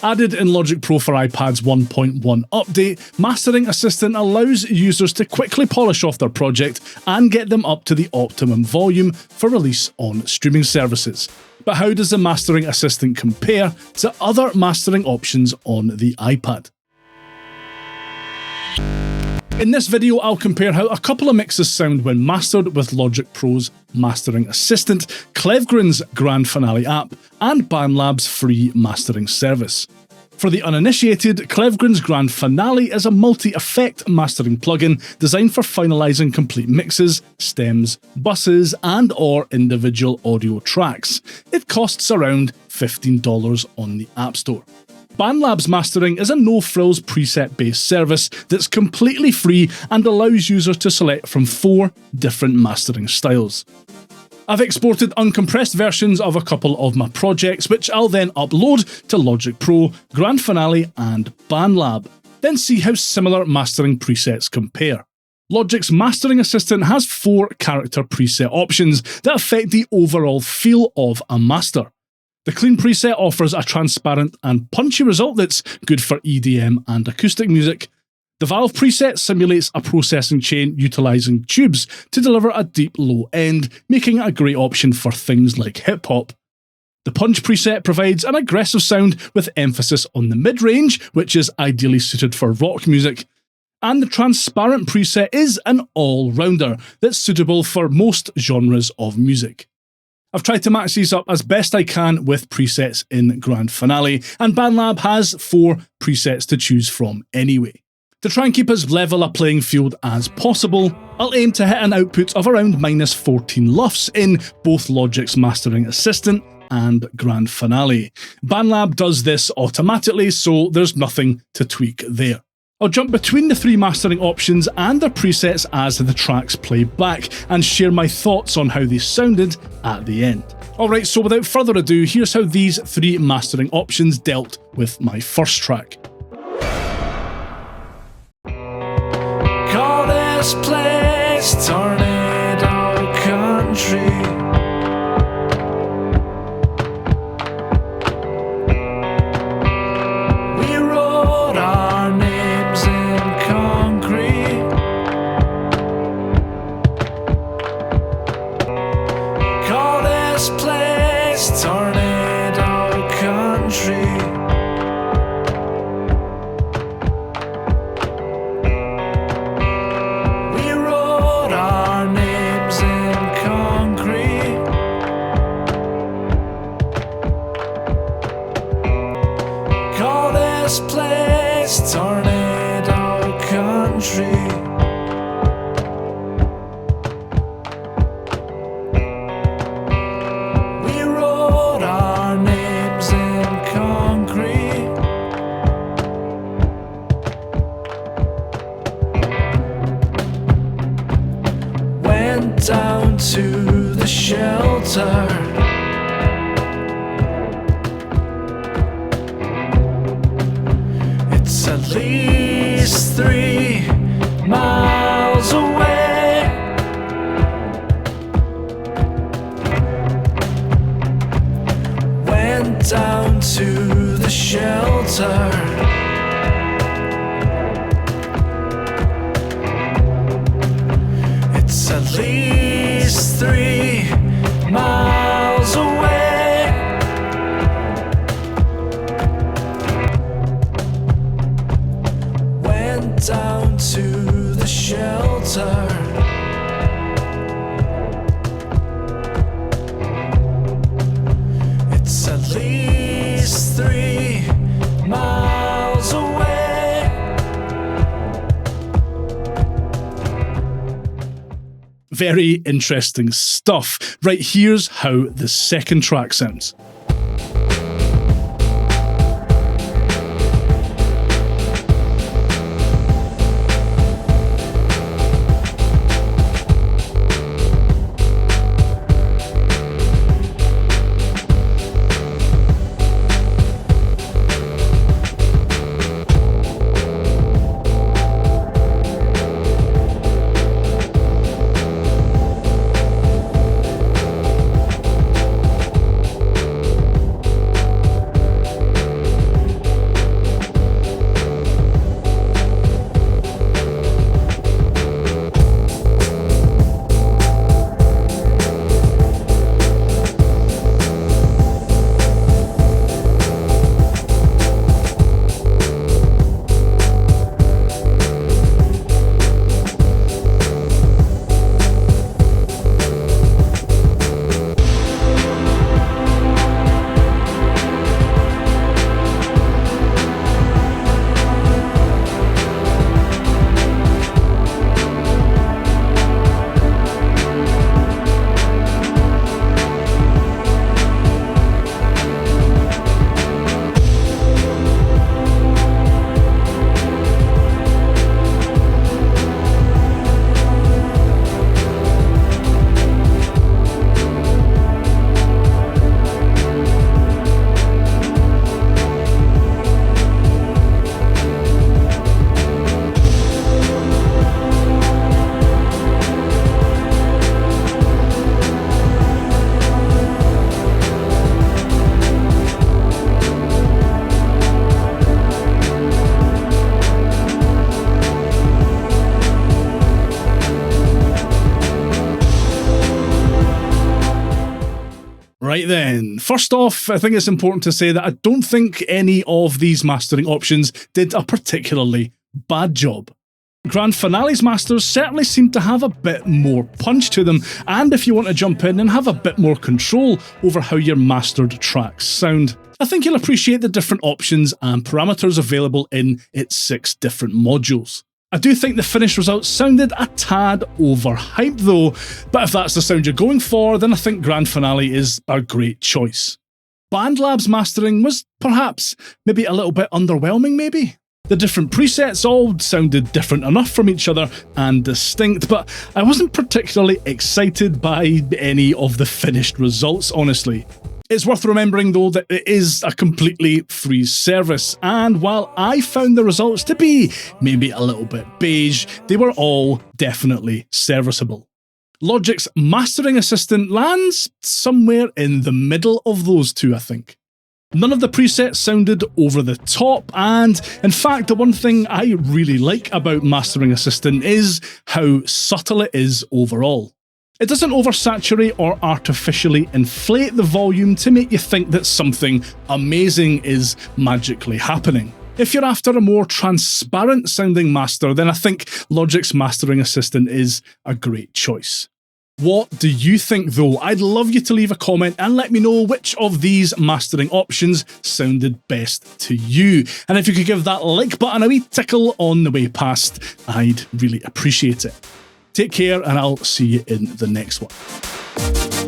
Added in Logic Pro for iPad's 1.1 update, Mastering Assistant allows users to quickly polish off their project and get them up to the optimum volume for release on streaming services. But how does the Mastering Assistant compare to other mastering options on the iPad? In this video, I'll compare how a couple of mixes sound when mastered with Logic Pro's Mastering Assistant, Clevgren's Grand Finale app, and BandLab's free mastering service. For the uninitiated, Clevgren's Grand Finale is a multi-effect mastering plugin designed for finalising complete mixes, stems, buses, and/or individual audio tracks. It costs around $15 on the App Store. BandLab's mastering is a no-frills preset-based service that's completely free and allows users to select from 4 different mastering styles. I've exported uncompressed versions of a couple of my projects, which I'll then upload to Logic Pro, Grand Finale, and BandLab, then see how similar mastering presets compare. Logic's Mastering Assistant has 4 character preset options that affect the overall feel of a master. The Clean preset offers a transparent and punchy result that's good for EDM and acoustic music. The Valve preset simulates a processing chain utilising tubes to deliver a deep low end, making it a great option for things like hip-hop. The Punch preset provides an aggressive sound with emphasis on the mid-range, which is ideally suited for rock music. And the Transparent preset is an all-rounder that's suitable for most genres of music. I've tried to match these up as best I can with presets in Grand Finale, and BandLab has 4 presets to choose from anyway. To try and keep as level a playing field as possible, I'll aim to hit an output of around -14 LUFS in both Logic's Mastering Assistant and Grand Finale. BandLab does this automatically, so there's nothing to tweak there. I'll jump between the 3 mastering options and their presets as the tracks play back and share my thoughts on how they sounded at the end. Alright, so without further ado, here's how these 3 mastering options dealt with my first track. Call this place Tornado Country. Tornado Country. We wrote our names in concrete. Call this place Tornado Country. Down to the shelter. It's at least 3 miles away. Went down to the shelter. At least 3 miles away. Went down to the shelter. It's at least 3 miles away. Very interesting stuff. Right, here's how the second track sounds. Right then, first off, I think it's important to say that I don't think any of these mastering options did a particularly bad job. Grand Finale's masters certainly seem to have a bit more punch to them, and if you want to jump in and have a bit more control over how your mastered tracks sound, I think you'll appreciate the different options and parameters available in its 6 different modules. I do think the finished results sounded a tad overhyped though, but if that's the sound you're going for, then I think Grand Finale is a great choice. BandLab's mastering was perhaps maybe a little bit underwhelming maybe? The different presets all sounded different enough from each other and distinct, but I wasn't particularly excited by any of the finished results, honestly. It's worth remembering though that it is a completely free service, and while I found the results to be maybe a little bit beige, they were all definitely serviceable. Logic's mastering assistant lands somewhere in the middle of those two, I think. None of the presets sounded over the top, and in fact the one thing I really like about Mastering Assistant is how subtle it is overall. It doesn't oversaturate or artificially inflate the volume to make you think that something amazing is magically happening. If you're after a more transparent sounding master, then I think Logic's Mastering Assistant is a great choice. What do you think though? I'd love you to leave a comment and let me know which of these mastering options sounded best to you. And if you could give that like button a wee tickle on the way past, I'd really appreciate it. Take care and I'll see you in the next one.